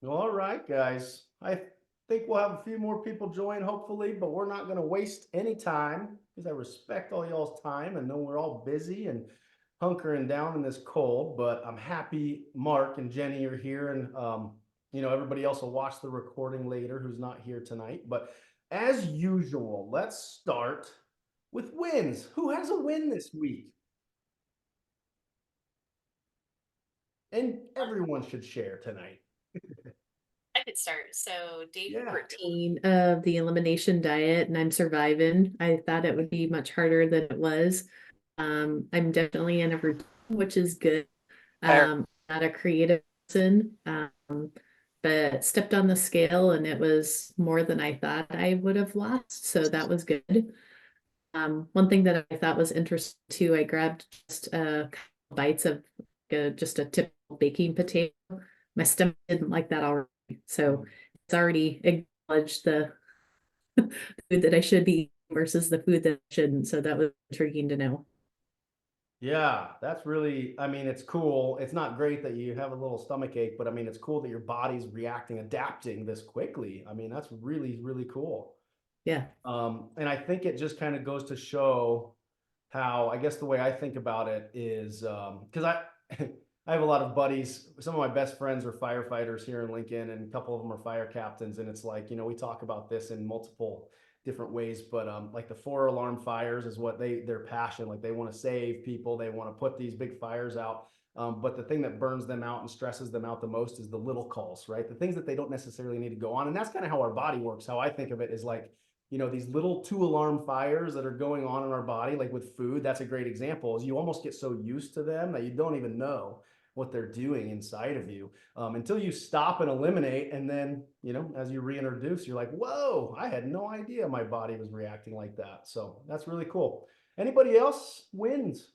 All right, guys. I think we'll have a few more people join, hopefully, but we're not going to waste any time because I respect all y'all's time and know we're all busy and hunkering down in this cold. But I'm happy Mark and Jenny are here, and everybody else will watch the recording later who's not here tonight. But as usual, let's start with wins. Who has a win this week? And everyone should share tonight. I could start. So day Yeah. 14 of the elimination diet, and I'm surviving. I thought it would be much harder than it was. I'm definitely in a routine, which is good. Not a creative person, but stepped on the scale and it was more than I thought I would have lost. So that was good. One thing that I thought was interesting too, I grabbed just a couple bites of just a typical baking potato. My stomach didn't like that already. So it's already acknowledged the food that I should be eating versus the food that I shouldn't. So that was intriguing to know. Yeah, that's really, I mean, it's cool. It's not great that you have a little stomach ache, but I mean, it's cool that your body's reacting, adapting this quickly. I mean, that's really, really cool. Yeah. And I think it just kind of goes to show how, I guess the way I think about it is, because I have a lot of buddies. Some of my best friends are firefighters here in Lincoln, and a couple of them are fire captains. And it's like, we talk about this in multiple different ways, but like the 4 alarm fires is what their passion. Like they want to save people, they want to put these big fires out. But the thing that burns them out and stresses them out the most is the little calls, right? The things that they don't necessarily need to go on. And that's kind of how our body works. How I think of it is like, these little 2 alarm fires that are going on in our body, like with food. That's a great example. Is you almost get so used to them that you don't even know what they're doing inside of you until you stop and eliminate. And then, as you reintroduce, you're like, whoa, I had no idea my body was reacting like that. So that's really cool. Anybody else wins?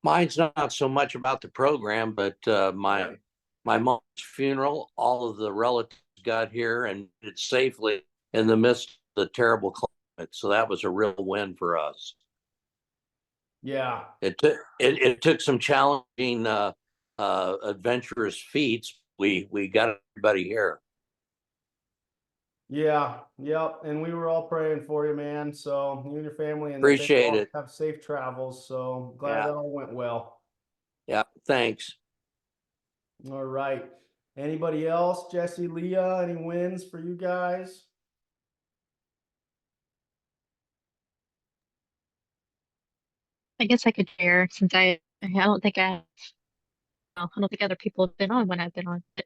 Mine's not so much about the program, but my mom's funeral. All of the relatives got here and did it safely in the midst of the terrible climate. So that was a real win for us. Yeah. It took some challenging, adventurous feats. We got everybody here. Yeah, yep. And we were all praying for you, man. So you and your family, and that they Appreciate all it. have safe travels. So glad Yeah. that all went well. Yeah. Thanks. All right. Anybody else? Jesse, Leah, any wins for you guys? I guess I could share since I don't think I don't think other people have been on when I've been on. But,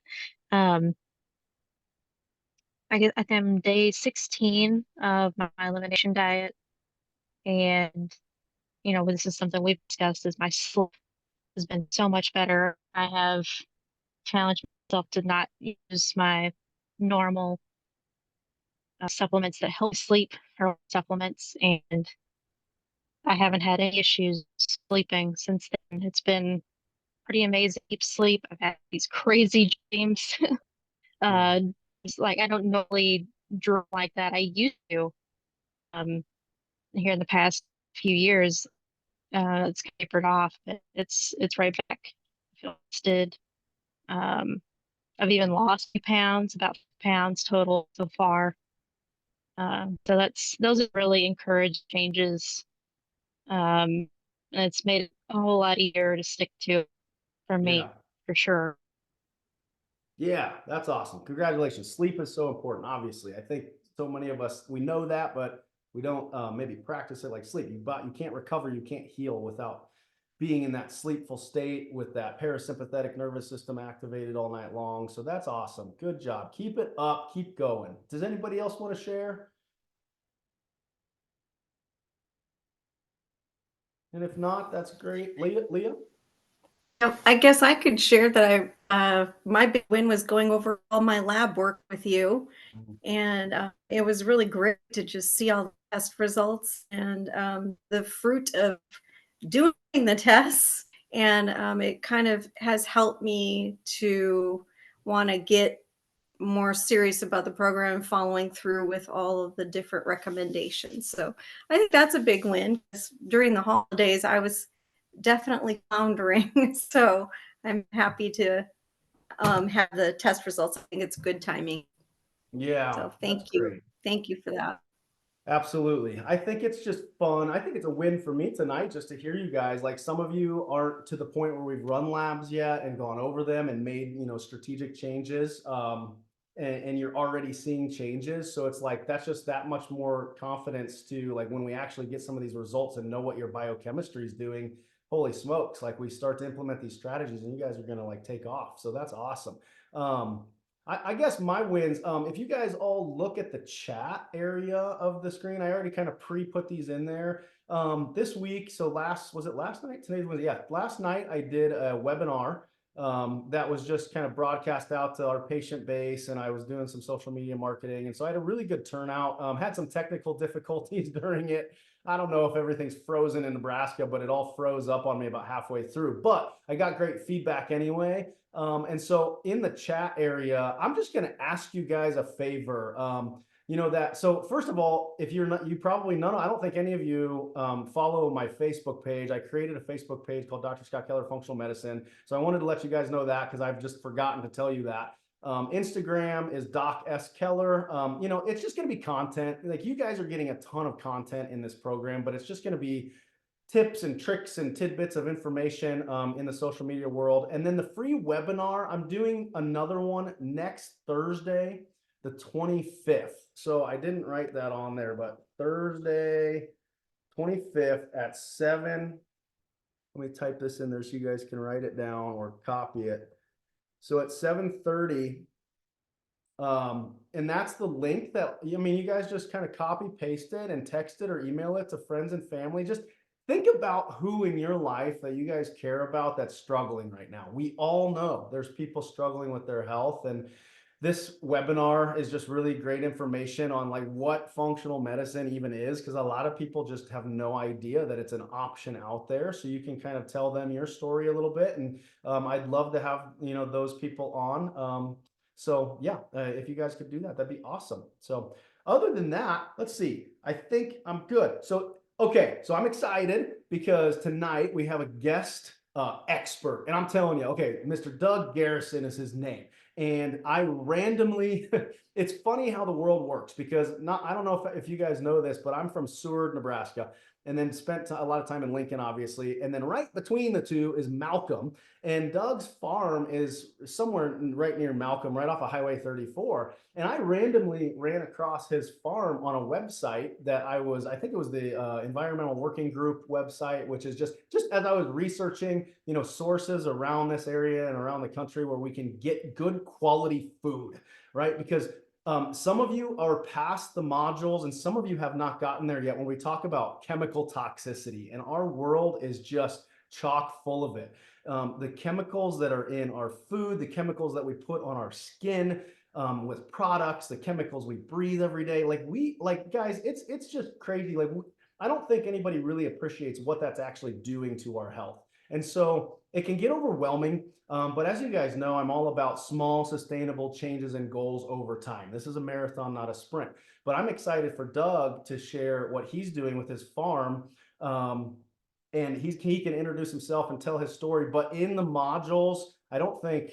I guess I'm day 16 of my elimination diet, and this is something we've discussed. Is my sleep has been so much better. I have challenged myself to not use my normal supplements that help sleep or supplements, and I haven't had any issues sleeping since then. It's been pretty amazing deep sleep. I've had these crazy dreams. uh, it's like I don't normally dream like that. I used to. Um, Here in the past few years, it's tapered off, but it's right back. I feel rested. Um, I've even lost 2 pounds, about 5 pounds total so far. So those are really encouraged changes. And it's made it a whole lot easier to stick to for Yeah. me, for sure. Yeah, that's awesome. Congratulations. Sleep is so important, obviously. I think so many of us, we know that, but we don't maybe practice it like sleep. You can't recover, you can't heal without being in that sleepful state with that parasympathetic nervous system activated all night long. So that's awesome. Good job. Keep it up. Keep going. Does anybody else want to share? And if not, that's great. Leah? I guess I could share that my big win was going over all my lab work with you, and it was really great to just see all the test results and the fruit of doing the tests, and it kind of has helped me to want to get more serious about the program and following through with all of the different recommendations. So I think that's a big win, 'cause during the holidays I was definitely floundering. So I'm happy to have the test results. I think it's good timing. Yeah, So that's thank you. great. Thank you for that. Absolutely. I think it's just fun. I think it's a win for me tonight just to hear you guys. Like some of you aren't to the point where we've run labs yet and gone over them and made, strategic changes. And you're already seeing changes. So it's like that's just that much more confidence to like when we actually get some of these results and know what your biochemistry is doing. Holy smokes, like we start to implement these strategies and you guys are gonna like take off. So that's awesome. I guess my wins, if you guys all look at the chat area of the screen, I already kind of pre-put these in there. This week, so was it last night? Last night I did a webinar that was just kind of broadcast out to our patient base, and I was doing some social media marketing. And so I had a really good turnout, had some technical difficulties during it. I don't know if everything's frozen in Nebraska, but it all froze up on me about halfway through. But I got great feedback anyway. And so in the chat area, I'm just going to ask you guys a favor. So first of all, if you're not, you probably none, I don't think any of you follow my Facebook page. I created a Facebook page called Dr. Scott Keller Functional Medicine. So I wanted to let you guys know that because I've just forgotten to tell you that. Instagram is Doc S. Keller. It's just going to be content. Like you guys are getting a ton of content in this program, but it's just going to be tips and tricks and tidbits of information in the social media world. And then the free webinar, I'm doing another one next Thursday, the 25th. So I didn't write that on there, but Thursday, 25th at 7. Let me type this in there so you guys can write it down or copy it. So at 7:30, and that's the link that, you guys just kind of copy paste it and text it or email it to friends and family. Just think about who in your life that you guys care about that's struggling right now. We all know there's people struggling with their health, and this webinar is just really great information on like what functional medicine even is, because a lot of people just have no idea that it's an option out there. So you can kind of tell them your story a little bit, and I'd love to have those people on. So yeah, if you guys could do that, that'd be awesome. So other than that, let's see. I think I'm good. So okay, so I'm excited because tonight we have a guest expert, and I'm telling you, okay, Mr. Doug Garrison is his name. And I randomly, it's funny how the world works because I don't know if you guys know this, but I'm from Seward, Nebraska, and then spent a lot of time in Lincoln, obviously. And then right between the two is Malcolm. And Doug's farm is somewhere right near Malcolm, right off of Highway 34. And I randomly ran across his farm on a website that I think it was the Environmental Working Group website, which is just as I was researching, sources around this area and around the country where we can get good quality food, right? Because some of you are past the modules and some of you have not gotten there yet when we talk about chemical toxicity, and our world is just chock full of it. The chemicals that are in our food, the chemicals that we put on our skin, with products, the chemicals we breathe every day. Guys, it's just crazy. I don't think anybody really appreciates what that's actually doing to our health. And so it can get overwhelming. But as you guys know, I'm all about small, sustainable changes and goals over time. This is a marathon, not a sprint. But I'm excited for Doug to share what he's doing with his farm. And he can introduce himself and tell his story. But in the modules, I don't think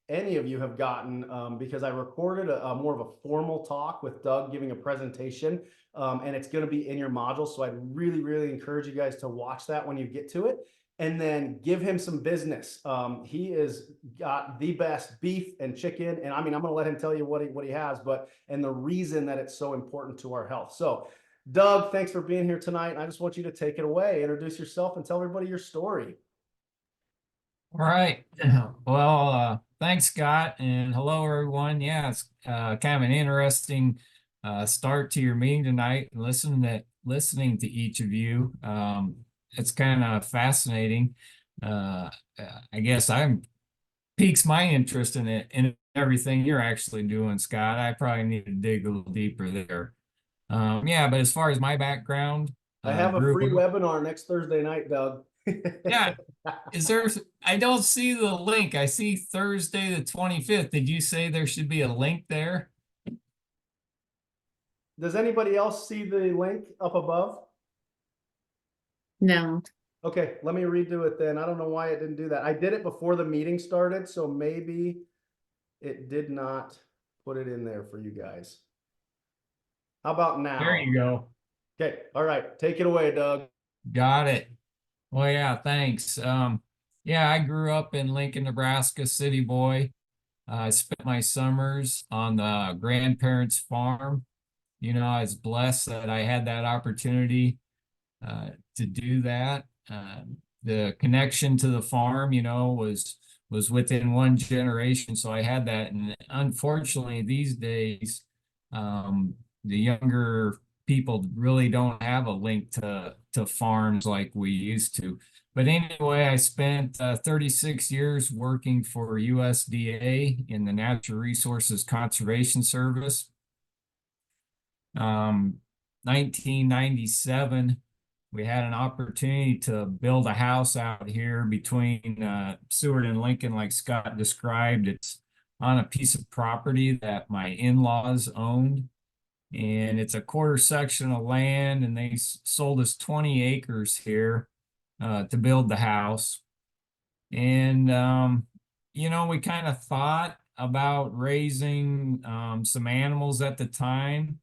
any of you have gotten, because I recorded a more of a formal talk with Doug giving a presentation, and it's going to be in your module. So I'd really, really encourage you guys to watch that when you get to it, and then give him some business. He has got the best beef and chicken, and I'm going to let him tell you what he has, and the reason that it's so important to our health. So Doug, thanks for being here tonight. I just want you to take it away, introduce yourself, and tell everybody your story. All right. Well, thanks, Scott, and hello, everyone. Yeah, it's kind of an interesting start to your meeting tonight. Listening to each of you, it's kind of fascinating. I guess piques my interest in it and everything you're actually doing, Scott. I probably need to dig a little deeper there. Yeah, but as far as my background, I have a free webinar next Thursday night, Doug. Yeah. I don't see the link. I see Thursday the 25th. Did you say there should be a link there? Does anybody else see the link up above? No. Okay, let me redo it then. I don't know why it didn't do that. I did it before the meeting started, so maybe it did not put it in there for you guys. How about now? There you go. Okay, all right, take it away, Doug. Got it. Well, yeah, thanks. Yeah, I grew up in Lincoln, Nebraska, city boy. I spent my summers on the grandparents' farm. You know, I was blessed that I had that opportunity to do that. The connection to the farm, you know, was within one generation, so I had that. And unfortunately, these days, the younger people really don't have a link to farms like we used to. But anyway, I spent 36 years working for USDA in the Natural Resources Conservation Service. 1997, we had an opportunity to build a house out here between Seward and Lincoln, like Scott described. It's on a piece of property that my in-laws owned, and it's a quarter section of land, and they sold us 20 acres here to build the house. And you know, we kind of thought about raising some animals at the time.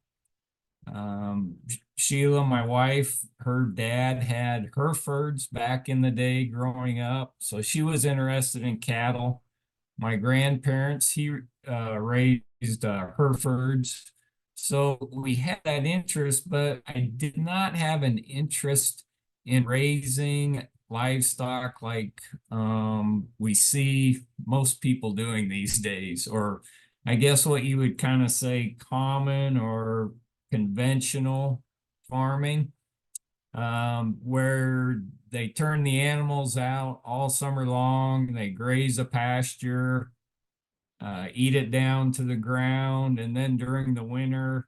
Sheila, my wife, her dad had Herefords back in the day growing up, so she was interested in cattle. My grandparents, he raised Herefords, so we had that interest, but I did not have an interest in raising livestock like we see most people doing these days, or I guess what you would kind of say common or conventional farming, where they turn the animals out all summer long, they graze a pasture, eat it down to the ground, and then during the winter,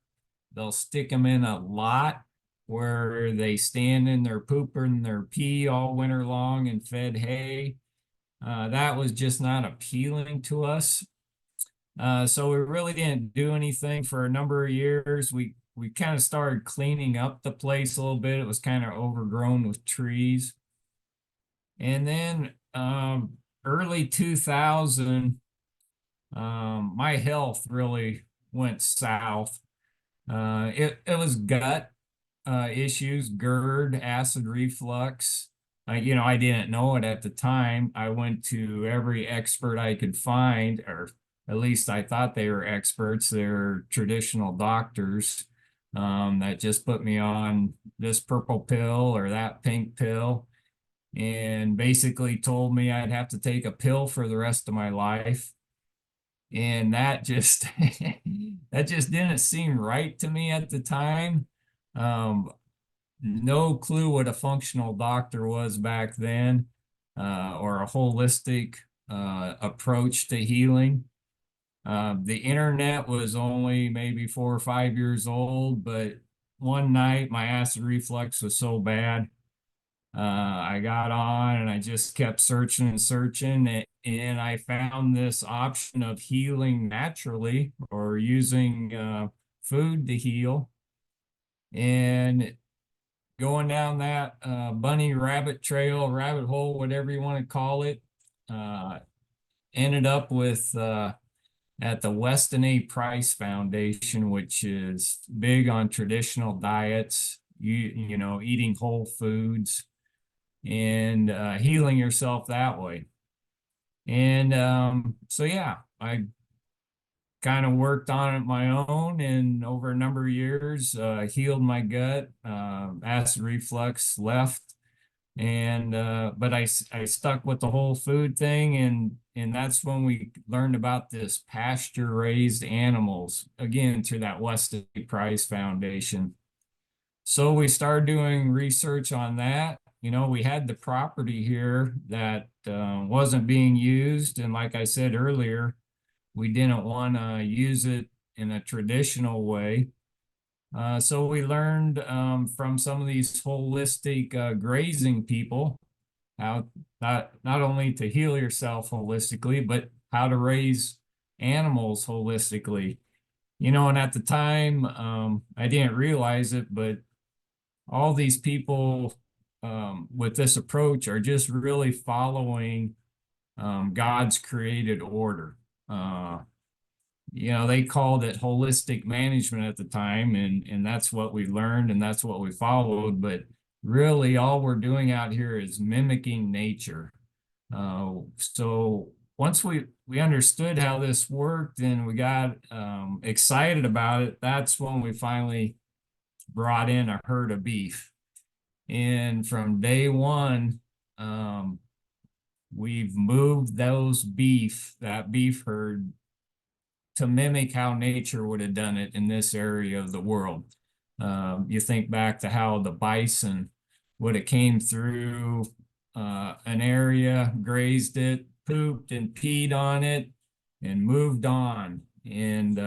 they'll stick them in a lot where they stand in their poop and their pee all winter long and fed hay. That was just not appealing to us. So we really didn't do anything for a number of years. We kind of started cleaning up the place a little bit. It was kind of overgrown with trees. And then early 2000, my health really went south. It was gut issues, GERD, acid reflux. You know, I didn't know it at the time. I went to every expert I could find, or at least I thought they were experts. They're traditional doctors that just put me on this purple pill or that pink pill, and basically told me I'd have to take a pill for the rest of my life. And that just that just didn't seem right to me at the time. No clue what a functional doctor was back then, or a holistic approach to healing. The internet was only maybe 4 or 5 years old, but one night my acid reflux was so bad, I got on and I just kept searching and searching, and I found this option of healing naturally or using food to heal. And going down that bunny rabbit trail, rabbit hole, whatever you want to call it, ended up with at the Weston A. Price Foundation, which is big on traditional diets, you know, eating whole foods and healing yourself that way. And so yeah, I kind of worked on it my own, and over a number of years healed my gut, acid reflux left, and but I stuck with the whole food thing, and that's when we learned about this pasture raised animals, again through that Weston Price Foundation. So we started doing research on that. You know, we had the property here that wasn't being used, and like I said earlier, we didn't want to use it in a traditional way. So we learned from some of these holistic grazing people how not only to heal yourself holistically, but how to raise animals holistically. You know, and at the time, I didn't realize it, but all these people with this approach are just really following God's created order. They called it holistic management at the time, and that's what we learned and that's what we followed. But really, all we're doing out here is mimicking nature. So once we understood how this worked and we got excited about it, that's when we finally brought in a herd of beef. And from day one, we've moved that beef herd to mimic how nature would have done it in this area of the world. You think back to how the bison would have came through an area, grazed it, pooped and peed on it, and moved on. And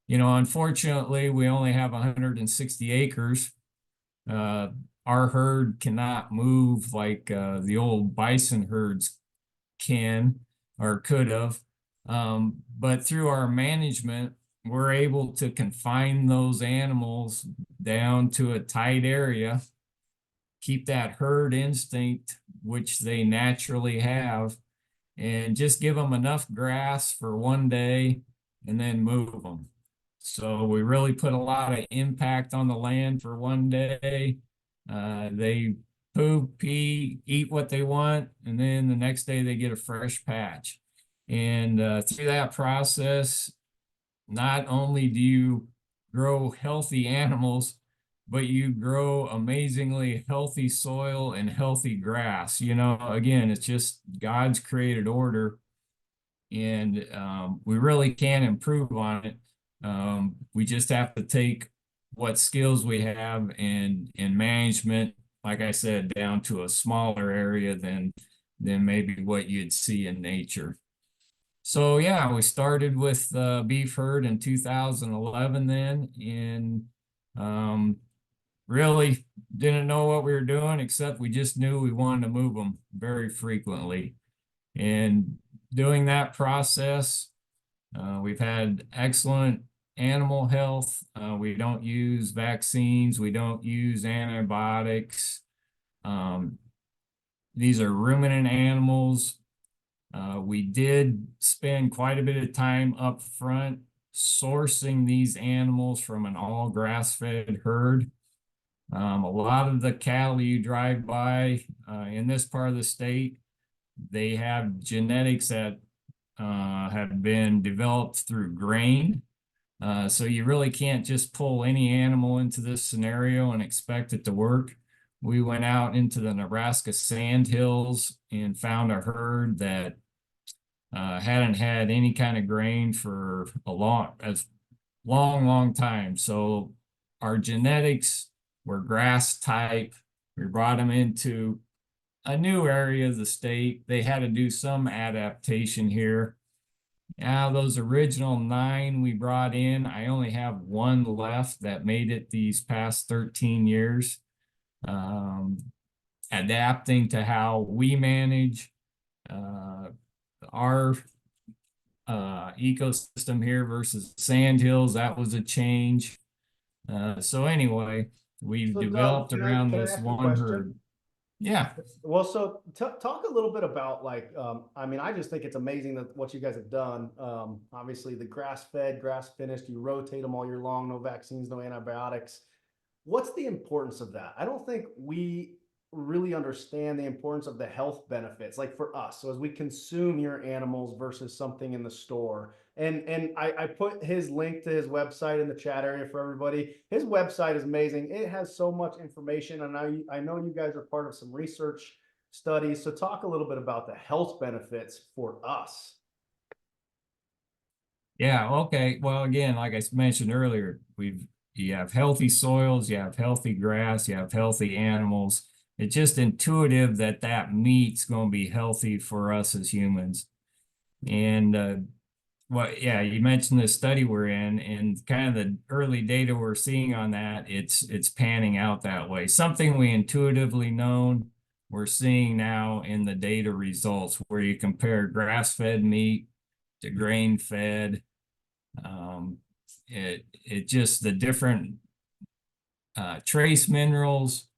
unfortunately, we only have 160 acres. Our herd cannot move like the old bison herds can or could have. But through our management, we're able to confine those animals down to a tight area, keep that herd instinct, which they naturally have, and just give them enough grass for one day and then move them. So we really put a lot of impact on the land for one day. They poop, pee, eat what they want, and then the next day they get a fresh patch. And through that process, not only do you grow healthy animals, but you grow amazingly healthy soil and healthy grass. Again, it's just God's created order, and we really can improve on it. We just have to take what skills we have in management, like I said, down to a smaller area than maybe what you'd see in nature. So yeah, we started with beef herd in 2011 then, and really didn't know what we were doing, except we just knew we wanted to move them very frequently. And doing that process, we've had excellent animal health. We don't use vaccines. We don't use antibiotics. These are ruminant animals. We did spend quite a bit of time up front sourcing these animals from an all grass-fed herd. A lot of the cattle you drive by in this part of the state, they have genetics that have been developed through grain. So you really can't just pull any animal into this scenario and expect it to work. We went out into the Nebraska sandhills and found a herd that hadn't had any kind of grain for a long time. So our genetics were grass type. We brought them into a new area of the state. They had to do some adaptation here. Now, those original 9 we brought in, I only have 1 left that made it these past 13 years. Adapting to how we manage our ecosystem here versus sandhills, that was a change. So anyway, we've So Doug, developed can around I this ask a one question? herd. Yeah. Well, so talk a little bit about I just think it's amazing that what you guys have done. Obviously the grass-fed, grass-finished, you rotate them all year long, no vaccines, no antibiotics. What's the importance of that? I don't think we really understand the importance of the health benefits, like for us. So as we consume your animals versus something in the store, and I put his link to his website in the chat area for everybody. His website is amazing. It has so much information, and I know you guys are part of some research studies. So talk a little bit about the health benefits for us. Yeah, okay. Well, again, like I mentioned earlier, you have healthy soils, you have healthy grass, you have healthy animals. It's just intuitive that that meat's going to be healthy for us as humans. And yeah, you mentioned the study we're in, and kind of the early data we're seeing on that, it's panning out that way. Something we intuitively known, we're seeing now in the data results where you compare grass-fed meat to grain-fed. It just the different trace minerals,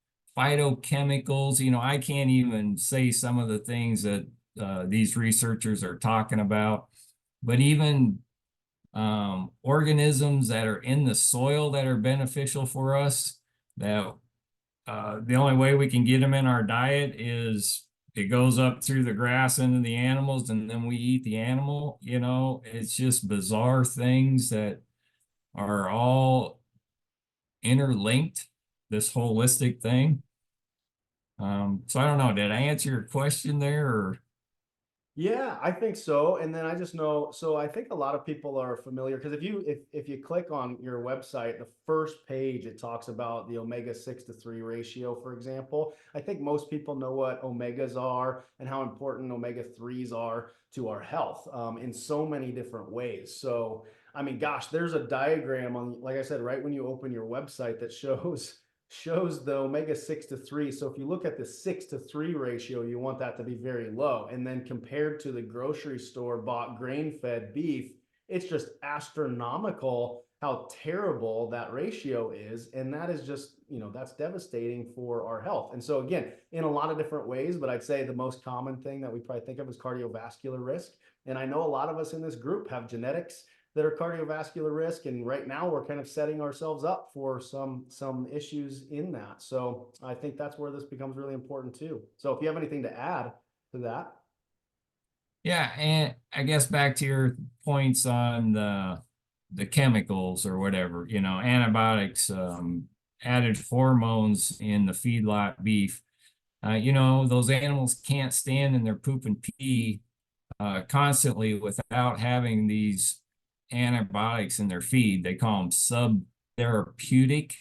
phytochemicals. I can't even say some of the things that these researchers are talking about, but even organisms that are in the soil that are beneficial for us, that the only way we can get them in our diet is it goes up through the grass into the animals and then we eat the animal. It's just bizarre things that are all interlinked, this holistic thing. So I don't know, did I answer your question there, or? Yeah, I think so. And then I just know, so I think a lot of people are familiar because if you click on your website, the first page it talks about the omega 6:3 ratio, for example. I think most people know what omegas are and how important omega 3s are to our health in so many different ways. So, I mean, gosh, there's a diagram on, like I said, right when you open your website that shows the omega 6:3. So if you look at the 6:3 ratio, you want that to be very low. And then compared to the grocery store bought grain fed beef, it's just astronomical how terrible that ratio is. And that is just, that's devastating for our health. And so, again, in a lot of different ways, but I'd say the most common thing that we probably think of is cardiovascular risk. And I know a lot of us in this group have genetics that are cardiovascular risk, and right now we're kind of setting ourselves up for some issues in that. So I think that's where this becomes really important too. So if you have anything to add to that. Yeah, and I guess back to your points on the chemicals or whatever, antibiotics, added hormones in the feedlot beef. Those animals can't stand in their poop and pee constantly without having these antibiotics in their feed. They call them subtherapeutic.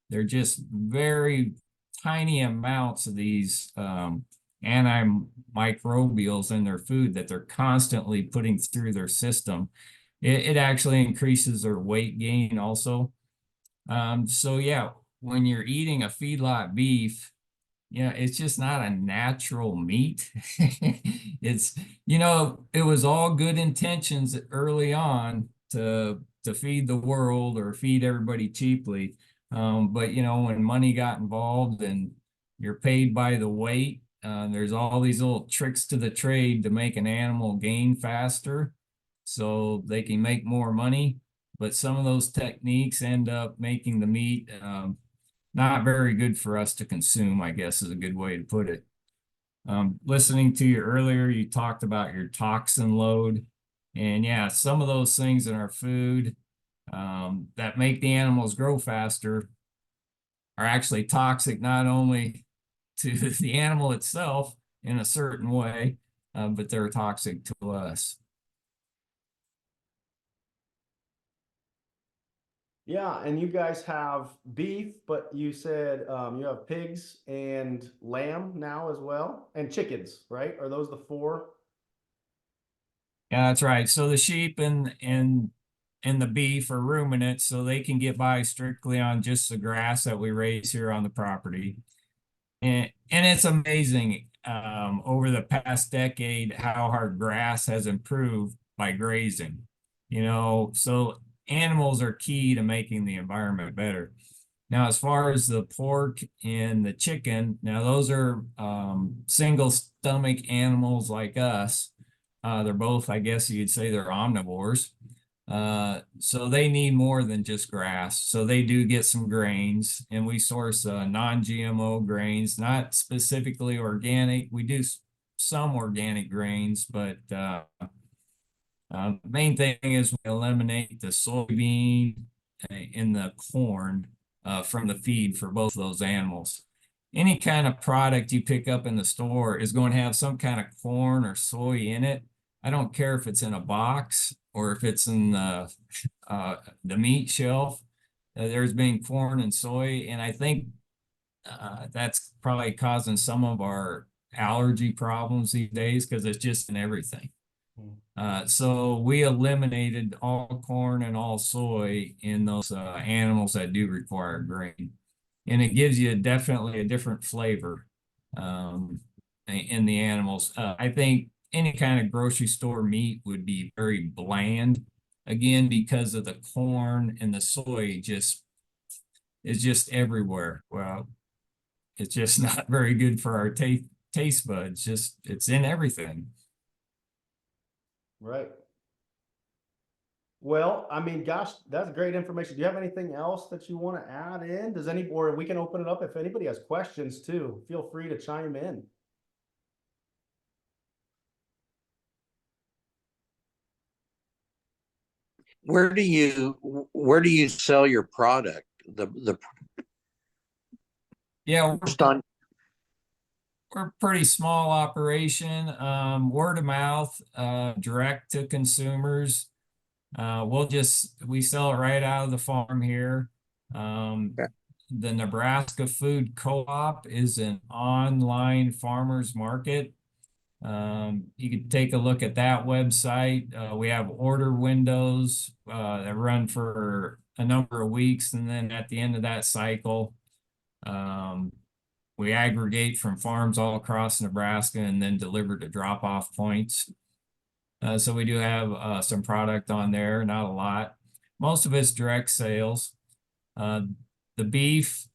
They're just very tiny amounts of these antimicrobials in their food that they're constantly putting through their system. It actually increases their weight gain also. So yeah, when you're eating a feedlot beef, it's just not a natural meat. It's, it was all good intentions early on to feed the world or feed everybody cheaply. But when money got involved and you're paid by the weight, there's all these little tricks to the trade to make an animal gain faster so they can make more money. But some of those techniques end up making the meat not very good for us to consume, I guess is a good way to put it. Listening to you earlier, you talked about your toxin load. And yeah, some of those things in our food that make the animals grow faster are actually toxic, not only to the animal itself in a certain way, but they're toxic to us. Yeah, and you guys have beef, but you said you have pigs and lamb now as well, and chickens, right? Are those the four? Yeah, that's right. So the sheep and the beef are ruminants, so they can get by strictly on just the grass that we raise here on the property. And it's amazing over the past decade how our grass has improved by grazing. So animals are key to making the environment better. Now, as far as the pork and the chicken, now those are single stomach animals like us. They're both, I guess you'd say, they're omnivores. So they need more than just grass. So they do get some grains, and we source non-GMO grains, not specifically organic. We do some organic grains, but the main thing is we eliminate the soybean and the corn from the feed for both of those animals. Any kind of product you pick up in the store is going to have some kind of corn or soy in it. I don't care if it's in a box or if it's in the meat shelf. There's been corn and soy, and I think that's probably causing some of our allergy problems these days because it's just in everything. So we eliminated all corn and all soy in those animals that do require grain. And it gives you definitely a different flavor in the animals. I think any kind of grocery store meat would be very bland, again, because of the corn and the soy is just everywhere. Well, it's just not very good for our taste buds. Just it's in everything. Right. Well, I mean, gosh, that's great information. Do you have anything else that you want to add in? Does any, or we can open it up if anybody has questions too. Feel free to chime in. Where do you sell your product? The Yeah, first on we're a pretty small operation. Word of mouth, direct to consumers. We sell it right out of the farm here. Okay. The Nebraska Food Co-op is an online farmers market. You can take a look at that website. We have order windows that run for a number of weeks, and then at the end of that cycle, we aggregate from farms all across Nebraska and then deliver to drop-off points. So we do have some product on there, not a lot. Most of it's direct sales. The beef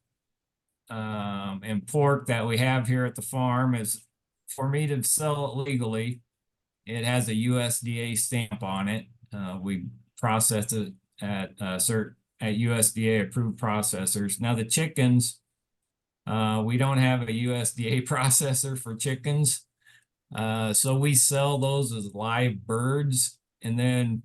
and pork that we have here at the farm is, for me to sell it legally, it has a USDA stamp on it. We process it at USDA approved processors. Now the chickens, we don't have a USDA processor for chickens. So we sell those as live birds, and then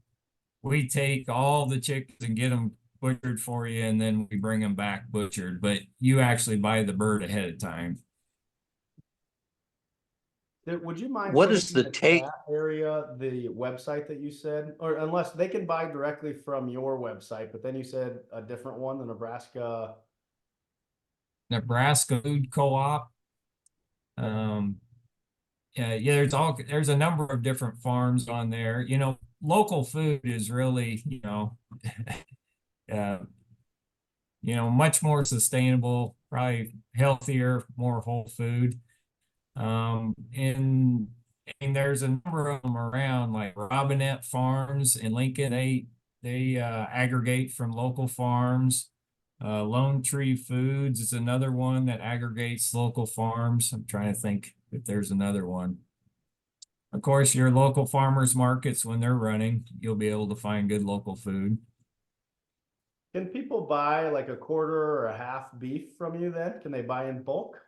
we take all the chickens and get them butchered for you, and then we bring them back butchered. But you actually buy the bird ahead of time. Would you mind What putting is in the take? chat area the website that you said, or unless they can buy directly from your website, but then you said a different one, the Nebraska Food Co-op. Yeah, there's a number of different farms on there. You know, local food is really, uh, much more sustainable, probably healthier, more whole food. And there's a number of them around, like Robinette Farms in Lincoln. They aggregate from local farms. Lone Tree Foods is another one that aggregates local farms. I'm trying to think if there's another one. Of course, your local farmers markets, when they're running, you'll be able to find good local food. Can people buy like a quarter or a half beef from you then? Can they buy in bulk?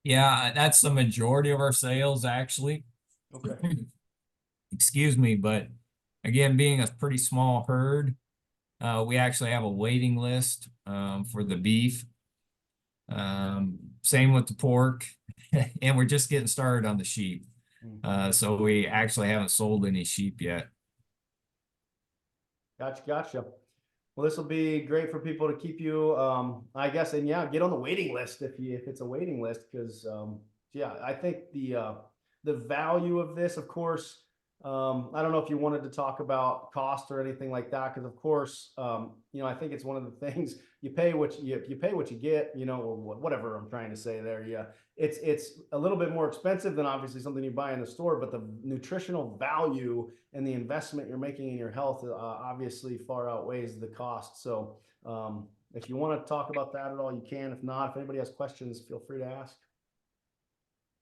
Yeah, that's the majority of our sales, actually. Okay. Excuse me, but again, being a pretty small herd, we actually have a waiting list for the beef. Same with the pork, and we're just getting started on the sheep. So we actually haven't sold any sheep yet. Gotcha. Well, this will be great for people to keep you, I guess, and yeah, get on the waiting list if it's a waiting list, because yeah, I think the value of this, of course, I don't know if you wanted to talk about cost or anything like that, because of course, I think it's one of the things you pay what you pay what you get, or whatever I'm trying to say there. Yeah, it's a little bit more expensive than obviously something you buy in the store, but the nutritional value and the investment you're making in your health obviously far outweighs the cost. So if you want to talk about that at all, you can. If not, if anybody has questions, feel free to ask.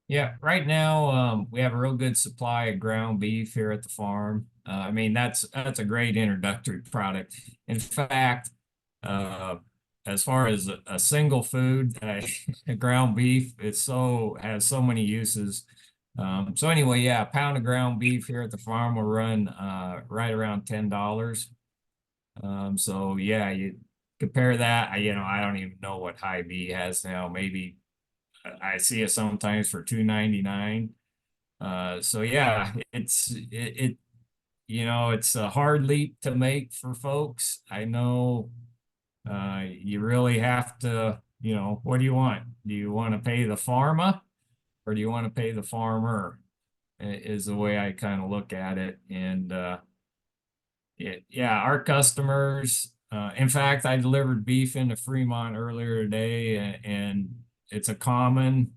Yeah, right now we have a real good supply of ground beef here at the farm. I mean, that's a great introductory product. In fact, as far as a single food, ground beef, has so many uses. So anyway, yeah, a pound of ground beef here at the farm will run right around $10. So yeah, you compare that. I don't even know what Hy-Vee has now. Maybe I see it sometimes for $2.99. So yeah, it's a hard leap to make for folks. I know you really have to, what do you want? Do you want to pay the pharma or do you want to pay the farmer? Is the way I kind of look at it. And yeah, our customers, in fact, I delivered beef into Fremont earlier today, and it's a common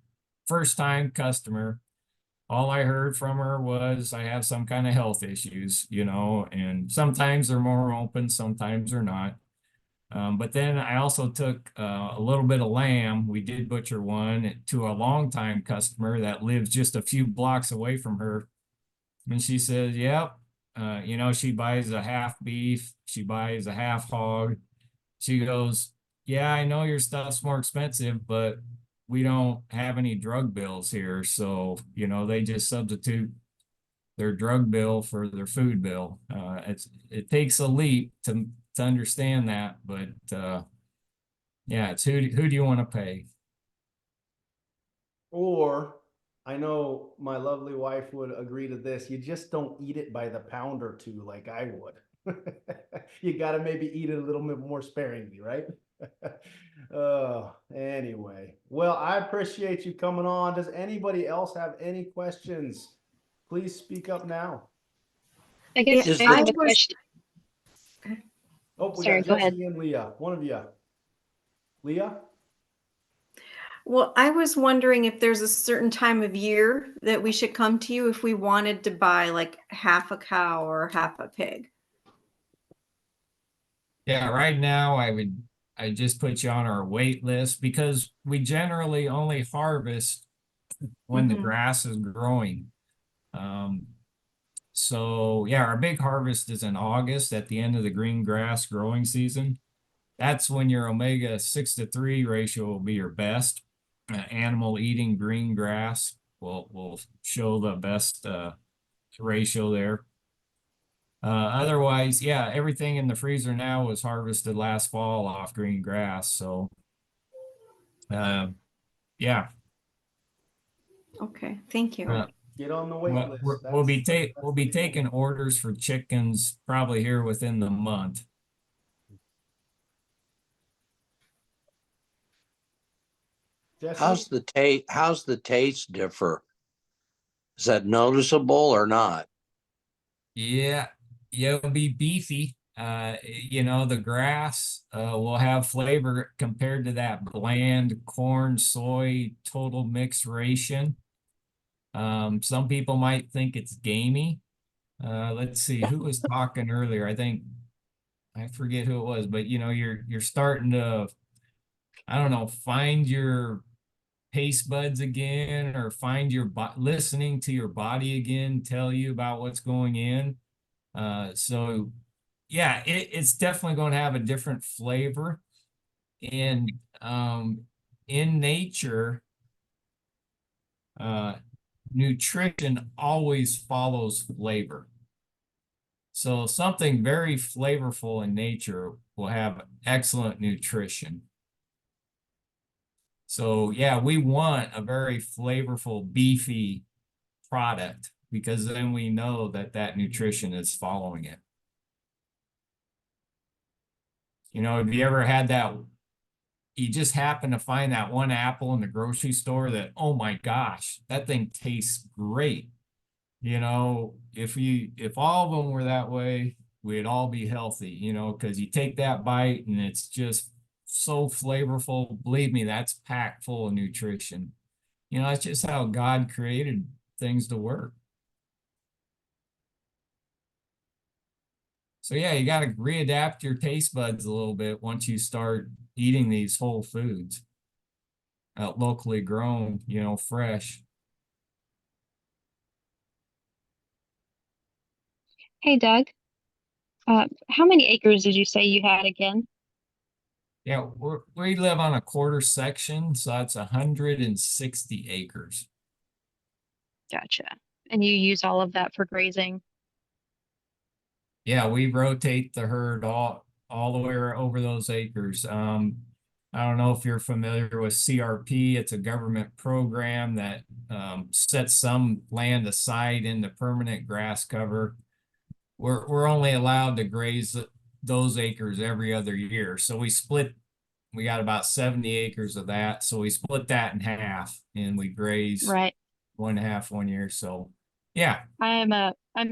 first time customer. All I heard from her was I have some kind of health issues, and sometimes they're more open, sometimes they're not. But then I also took a little bit of lamb. We did butcher one to a longtime customer that lives just a few blocks away from her. And she says, yep, she buys a half beef, she buys a half hog. She goes, yeah, I know your stuff's more expensive, but we don't have any drug bills here. So, they just substitute their drug bill for their food bill. It takes a leap to understand that, but yeah, it's who do you want to pay? Or I know my lovely wife would agree to this. You just don't eat it by the pound or two like I would. You got to maybe eat it a little bit more sparingly, right? Anyway. Well, I appreciate you coming on. Does anybody else have any questions? Please speak up now. I guess Yeah, Is I the I have a was, question. Oh, we Sorry, got go ahead. Jesse and Leah. One of you. Leah? well, I was wondering if there's a certain time of year that we should come to you if we wanted to buy like half a cow or half a pig. Yeah, right now I just put you on our wait list because we generally only harvest when the Mhm. grass is growing. Um, so yeah, our big harvest is in August at the end of the green grass growing season. That's when your omega 6:3 ratio will be your best. Animal eating green grass will show the best ratio there. Otherwise, yeah, everything in the freezer now was harvested last fall off green grass. So, yeah, Okay, thank you. uh, Get on the wait list. we'll be taking orders for chickens probably here within the month. Jesse? how's the taste differ? Is that noticeable or not? Yeah, yeah, it'll be beefy. The grass will have flavor compared to that bland corn, soy, total mix ration. Some people might think it's gamey. Let's see, who was talking earlier? I forget who it was, but you're starting to, I don't know, find your taste buds again, or find your listening to your body again, tell you about what's going in. So yeah, it's definitely going to have a different flavor. And in nature, uh, nutrition always follows flavor. So something very flavorful in nature will have excellent nutrition. So yeah, we want a very flavorful, beefy product because then we know that that nutrition is following it. Have you ever had that? You just happen to find that one apple in the grocery store that, oh my gosh, that thing tastes great. If all of them were that way, we'd all be healthy, because you take that bite and it's just so flavorful. Believe me, that's packed full of nutrition. That's just how God created things to work. So yeah, you got to readapt your taste buds a little bit once you start eating these whole foods, locally grown, fresh. Hey, Doug, how many acres did you say you had again? Yeah, we live on a quarter section, so that's 160 acres. Gotcha. And you use all of that for grazing? Yeah, we rotate the herd all the way over those acres. I don't know if you're familiar with CRP. It's a government program that sets some land aside into permanent grass cover. We're only allowed to graze those acres every other year. So we got about 70 acres of that. So we split that in half and we graze Right. 1/2 one year. So yeah. I'm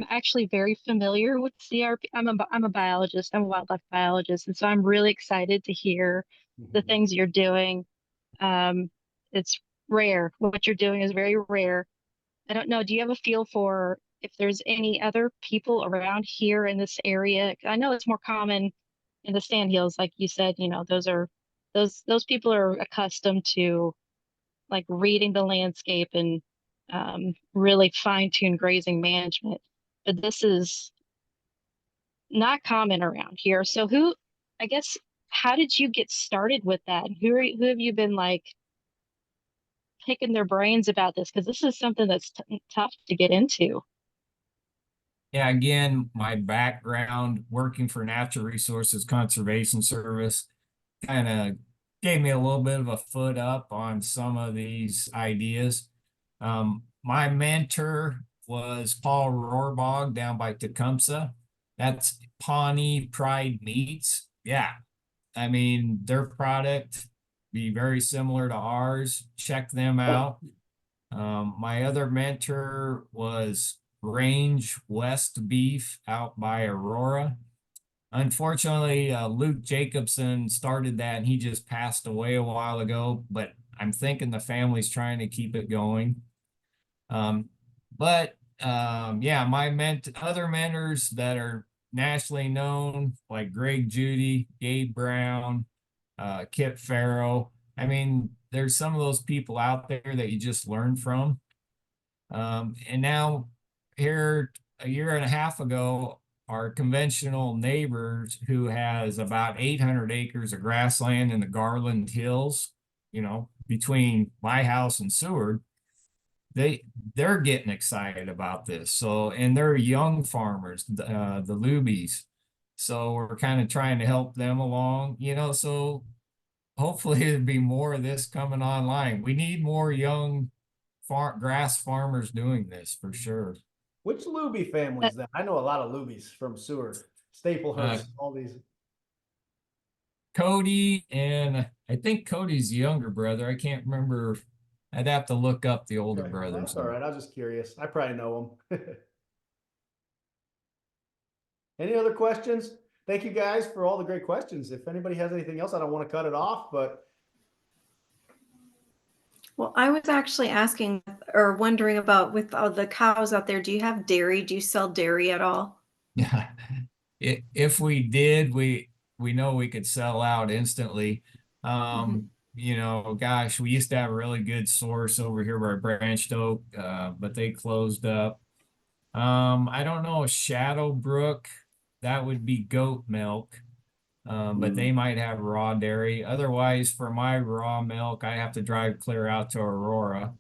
actually very familiar with CRP. I'm a biologist. I'm a wildlife biologist, and so I'm really excited to hear the Mhm. things you're doing. It's rare. What you're doing is very rare. I don't know. Do you have a feel for if there's any other people around here in this area? I know it's more common in the sandhills, like you said, you know, those people are accustomed to like reading the landscape and really fine-tune grazing management. But this is not common around here. So I guess, how did you get started with that? Who have you been like picking their brains about this? Because this is something that's tough to get into. Yeah, again, my background working for Natural Resources Conservation Service kind of gave me a little bit of a foot up on some of these ideas. My mentor was Paul Rohrbach down by Tecumseh. That's Pawnee Pride Meats. Yeah, I mean, their product be very similar to ours. Check them out. My other mentor was Range West Beef out by Aurora. Unfortunately, Luke Jacobson started that and he just passed away a while ago, but I'm thinking the family's trying to keep it going. Yeah, my other mentors that are nationally known, like Greg Judy, Gabe Brown, Kip Farrow. I mean, there's some of those people out there that you just learn from. And now here a year and a half ago, our conventional neighbors who has about 800 acres of grassland in the Garland Hills, you know, between my house and Seward, they're getting excited about this. So, and they're young farmers, the Lubies. So we're kind of trying to help them along, you know, so hopefully there'll be more of this coming online. We need more young grass farmers doing this for sure. Which Luby family is that? I know a lot of Lubies from Seward, Staplehurst, all these. Cody, and I think Cody's the younger brother. I can't remember. I'd have to look up the older Okay, brothers. that's all right. I was just curious. I probably know them. Any other questions? Thank you guys for all the great questions. If anybody has anything else, I don't want to cut it off, but Well, I was actually asking or wondering about with all the cows out there, do you have dairy? Do you sell dairy at all? Yeah. If we did, we know we could sell out instantly. You know, gosh, we used to have a really good source over here by Branched Oak, but they closed up. I don't know, Shadowbrook, that would be goat milk. But they might have raw dairy. Otherwise, for my raw milk, I have to drive clear out to Aurora.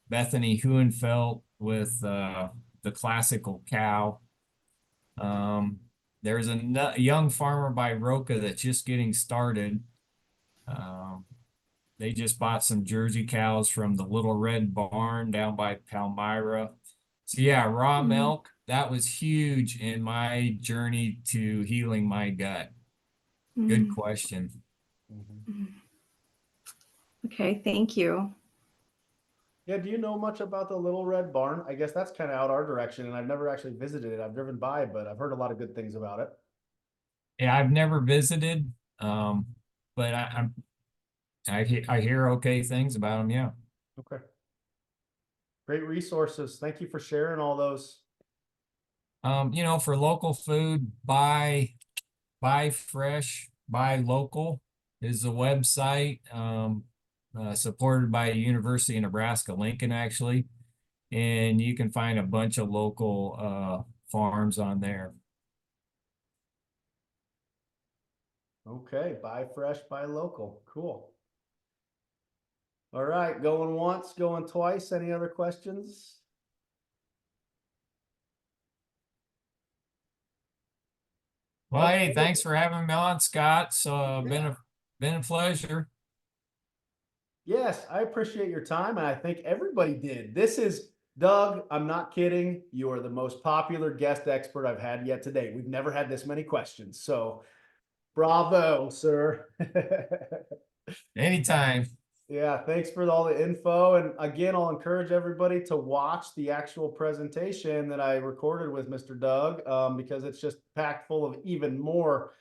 Bethany Hohenfeld with the classical cow. There's a young farmer by Roca that's just getting started. They just bought some Jersey cows from the Little Red Barn down by Palmyra. So yeah, raw milk, that was huge in my journey to healing my gut. Good question. Okay, thank you. yeah, do you know much about the Little Red Barn? I guess that's kind of out our direction, and I've never actually visited it. I've driven by, but I've heard a lot of good things about it. Yeah, I've never visited, but I hear okay things about them. Yeah. Okay. Great resources. Thank you for sharing all those. You know, for local food, buy fresh, buy local is the website. Supported by University of Nebraska Lincoln, actually, and you can find a bunch of local farms on there. Okay, buy fresh, buy local. Cool. All right, going once, going twice. Any other questions? Well, hey, Okay. thanks for having me on, Scott. So Yeah. been a pleasure. Yes, I appreciate your time, and I think everybody did. This is Doug. I'm not kidding. You are the most popular guest expert I've had yet today. We've never had this many questions, so bravo, sir. Anytime. Yeah, thanks for all the info. And again, I'll encourage everybody to watch the actual presentation that I recorded with Mr. Doug, because it's just packed full of even more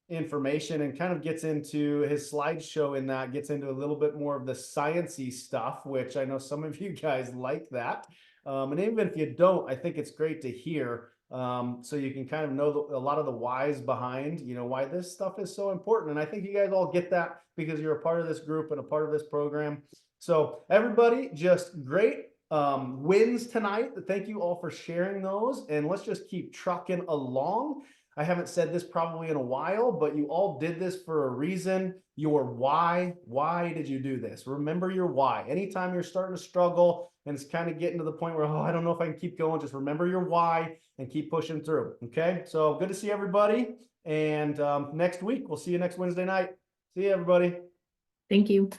information and kind of gets into his slideshow in that gets into a little bit more of the sciencey stuff, which I know some of you guys like that. And even if you don't, I think it's great to hear So you can kind of know a lot of the whys behind, you know, why this stuff is so important. And I think you guys all get that because you're a part of this group and a part of this program. So everybody, just great wins tonight. Thank you all for sharing those, and let's just keep trucking along. I haven't said this probably in a while, but you all did this for a reason. Your why. Why did you do this? Remember your why. Anytime you're starting to struggle and it's kind of getting to the point where, oh, I don't know if I can keep going, just remember your why and keep pushing through. Okay, so good to see everybody. And next week, we'll see you next Wednesday night. See you, everybody. Thank you.